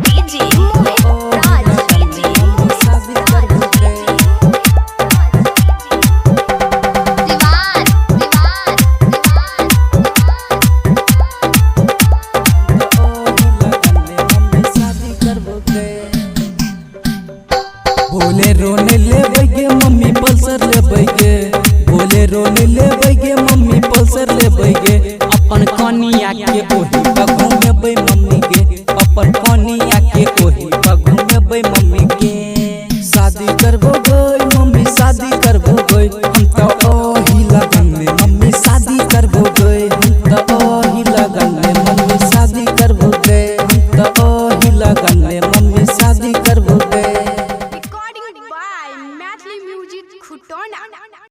DJ मोहित राज DJ शादी करबो के दीवार शादी करबो के बोले रोने ले बैगे मम्मी पल्सर ले बैगे बोले रोने ले बैगे मम्मी पल्सर ले बैगे अपन कनिया के